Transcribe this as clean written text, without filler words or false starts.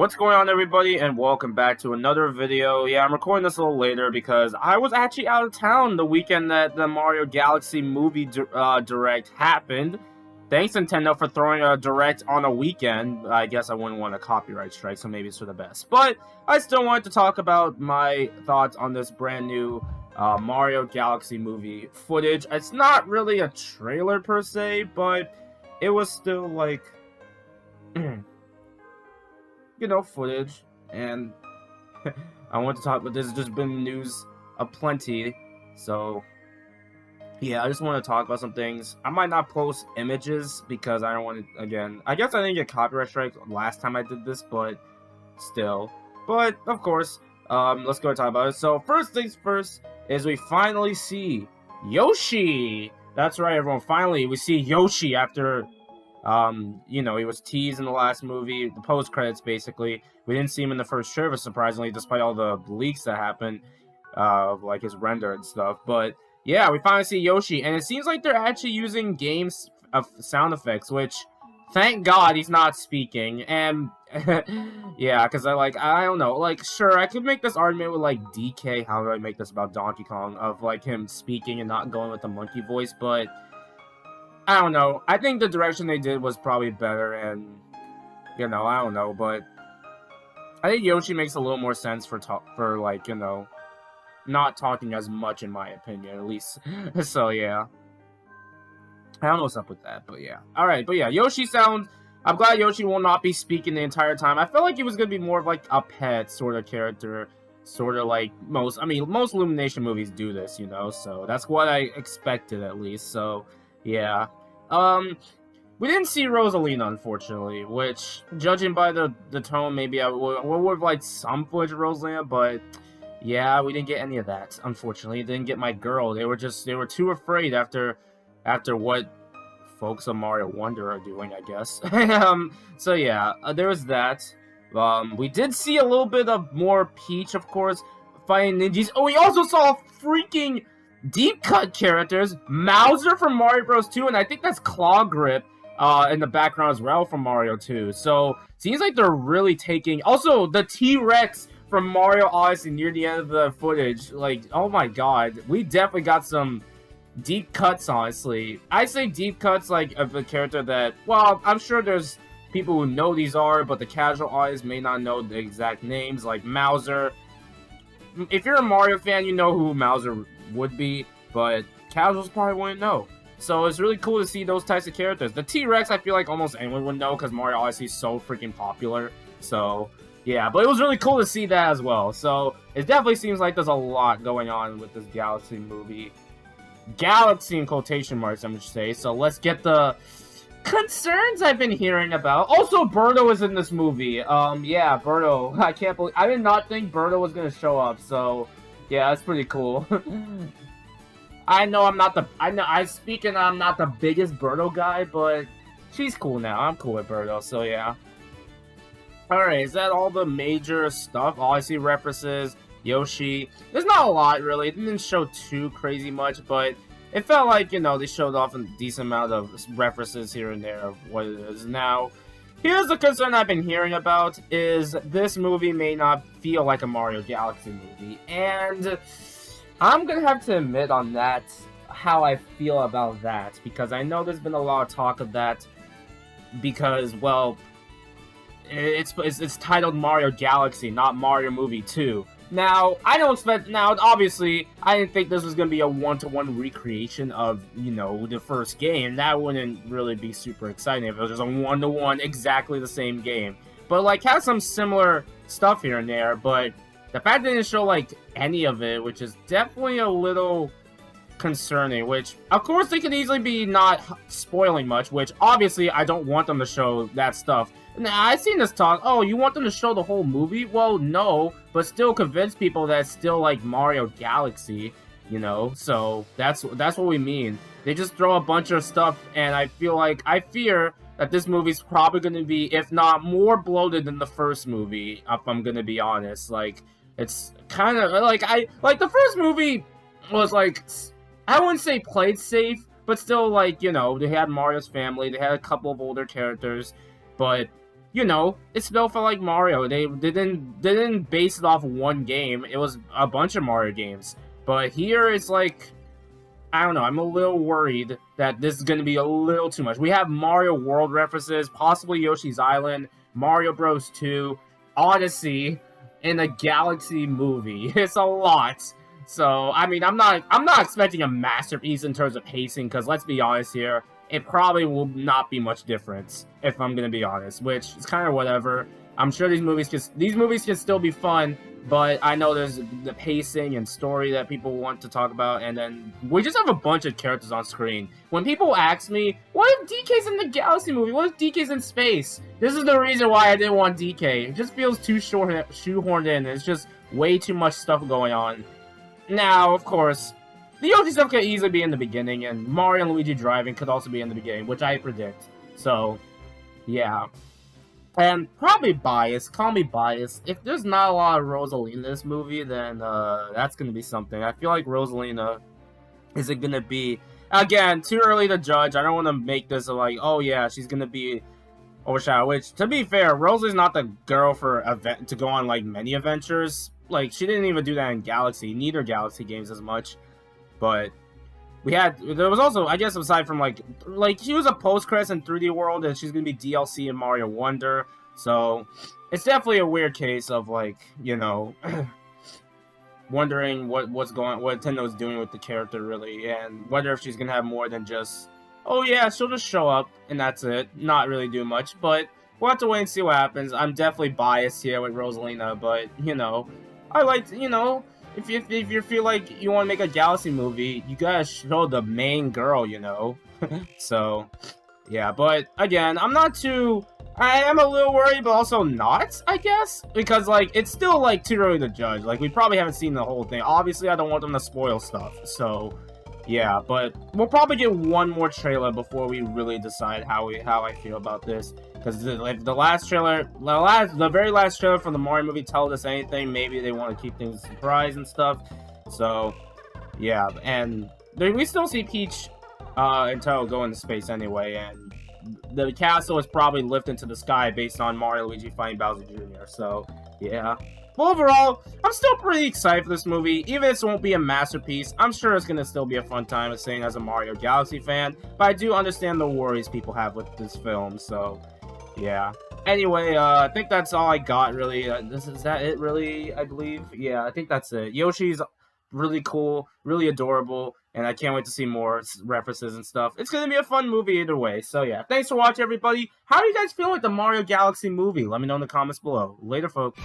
What's going on, everybody, and welcome back to another video. Yeah, I'm recording this a little later because I was actually out of town the weekend that the Mario Galaxy movie direct happened. Thanks, Nintendo, for throwing a direct on a weekend. I guess I wouldn't want a copyright strike, so maybe it's for the best. But I still wanted to talk about my thoughts on this brand new Mario Galaxy movie footage. It's not really a trailer per se, but it was still like... you know, footage, and I want to talk about this. There's been news aplenty, so yeah, I just want to talk about some things. I might not post images because I don't want to, again, I guess I didn't get copyright strike last time I did this, but still. But, of course, let's go talk about it. So, first things first is we finally see Yoshi! That's right, everyone, finally, we see Yoshi after... you know, he was teased in the last movie, the post-credits, basically. We didn't see him in the first trailer, surprisingly, despite all the leaks that happened, like his render and stuff. But, yeah, we finally see Yoshi, and it seems like they're actually using games of sound effects, which, thank God he's not speaking, and, yeah, because I don't know, like, sure, I could make this argument with, like, DK, how do I make this about Donkey Kong, of, like, him speaking and not going with the monkey voice, but... I don't know. I think the direction they did was probably better, and, you know, I don't know, but I think Yoshi makes a little more sense for like, you know, not talking as much, in my opinion, at least. So, yeah. I don't know what's up with that, but yeah. Alright, but yeah, Yoshi sounds... I'm glad Yoshi will not be speaking the entire time. I felt like he was going to be more of, like, a pet sort of character, sort of like most... I mean, most Illumination movies do this, you know, so that's what I expected, at least, so... Yeah. We didn't see Rosalina, unfortunately, which, judging by the tone, maybe I would have liked some footage of Rosalina, but, yeah, we didn't get any of that, unfortunately. Didn't get my girl. They were too afraid after what folks of Mario Wonder are doing, I guess. So, yeah, there was that. We did see a little bit of more Peach, of course, fighting ninjas. Oh, we also saw freaking... deep cut characters, Mauser from Mario Bros. 2, and I think that's Claw Grip in the background as well from Mario 2. So, seems like they're really taking... Also, the T-Rex from Mario Odyssey near the end of the footage. Like, oh my god. We definitely got some deep cuts, honestly. I say deep cuts, like, of a character that... Well, I'm sure there's people who know these are, but the casual audience may not know the exact names, like Mauser. If you're a Mario fan, you know who Mauser would be, but casuals probably wouldn't know. So it's really cool to see those types of characters. The T-Rex, I feel like almost anyone would know because Mario Odyssey is so freaking popular. So, yeah, but it was really cool to see that as well. So, it definitely seems like there's a lot going on with this Galaxy movie. Galaxy in quotation marks, I'm going to say. So, let's get the concerns I've been hearing about. Also, Birdo is in this movie. Yeah, Birdo. I can't believe... I did not think Birdo was going to show up, so... Yeah, that's pretty cool. I know I'm not the... I'm not the biggest Birdo guy, but she's cool now. I'm cool with Birdo, so yeah. Alright, is that all the major stuff? All I see references, Yoshi. There's not a lot, really. It didn't show too crazy much, but it felt like, you know, they showed off a decent amount of references here and there of what it is. Now, here's the concern I've been hearing about, is this movie may not feel like a Mario Galaxy movie, and I'm gonna have to admit on that, how I feel about that, because I know there's been a lot of talk of that, because, well, it's titled Mario Galaxy, not Mario Movie 2. Now, I don't expect... Now, obviously, I didn't think this was going to be a one-to-one recreation of, you know, the first game. That wouldn't really be super exciting if it was just a one-to-one, exactly the same game. But, like, has some similar stuff here and there, but the fact they didn't show, like, any of it, which is definitely a little concerning, which, of course, they could easily be not spoiling much, which, obviously, I don't want them to show that stuff. Now, I've seen this talk, oh, you want them to show the whole movie? Well, no, but still convince people that it's still like Mario Galaxy, you know? So, that's what we mean. They just throw a bunch of stuff, and I fear that this movie's probably going to be, if not more bloated than the first movie, if I'm going to be honest. Like, it's kind of, like, the first movie was, like, I wouldn't say played safe, but still, like, you know, they had Mario's family, they had a couple of older characters, but you know, it still felt like Mario. They didn't base it off one game. It was a bunch of Mario games. But here it's like, I don't know, I'm a little worried that this is going to be a little too much. We have Mario World references, possibly Yoshi's Island, Mario Bros. 2, Odyssey, and a Galaxy movie. It's a lot. So, I mean, I'm not expecting a masterpiece in terms of pacing, because let's be honest here, it probably will not be much difference, if I'm going to be honest, which is kind of whatever. I'm sure these movies can still be fun, but I know there's the pacing and story that people want to talk about, and then we just have a bunch of characters on screen. When people ask me, what if DK's in the Galaxy movie? What if DK's in space? This is the reason why I didn't want DK. It just feels too shoehorned in. It's just way too much stuff going on. Now, of course, the Yoshi stuff could easily be in the beginning, and Mario and Luigi driving could also be in the beginning, which I predict. So, yeah. And probably biased, call me biased. If there's not a lot of Rosalina in this movie, then that's going to be something. I feel like Rosalina isn't going to be, again, too early to judge. I don't want to make this like, oh yeah, she's going to be overshadowed. Which, to be fair, Rosalie's not the girl to go on like many adventures. Like, she didn't even do that in Galaxy, neither Galaxy games as much. But there was also, I guess, aside from like she was a post-credits in 3D World, and she's gonna be DLC in Mario Wonder. So it's definitely a weird case of like, you know, wondering what Nintendo's doing with the character really, and whether if she's gonna have more than just, oh yeah, she'll just show up and that's it, not really do much. But we'll have to wait and see what happens. I'm definitely biased here with Rosalina, but you know, I like, you know. If you feel like you want to make a Galaxy movie, you gotta show the main girl, you know? So, yeah, but again, I am a little worried, but also not, I guess? Because, like, it's still, like, too early to judge. Like, we probably haven't seen the whole thing. Obviously, I don't want them to spoil stuff, so, yeah, but we'll probably get one more trailer before we really decide how I feel about this. Because if the very last trailer from the Mario movie tells us anything, maybe they want to keep things a surprise and stuff. So, yeah, and we still see Peach and Toad go into space anyway, and the castle is probably lifted into the sky based on Mario and Luigi fighting Bowser Jr., so, yeah. But overall, I'm still pretty excited for this movie. Even if it won't be a masterpiece, I'm sure it's going to still be a fun time saying as a Mario Galaxy fan, but I do understand the worries people have with this film, so... yeah. Anyway, I think that's all I got, really. Is that it, really, I believe? Yeah, I think that's it. Yoshi's really cool, really adorable, and I can't wait to see more references and stuff. It's gonna be a fun movie either way. So, yeah. Thanks for watching, everybody. How are you guys feeling with the Mario Galaxy movie? Let me know in the comments below. Later, folks.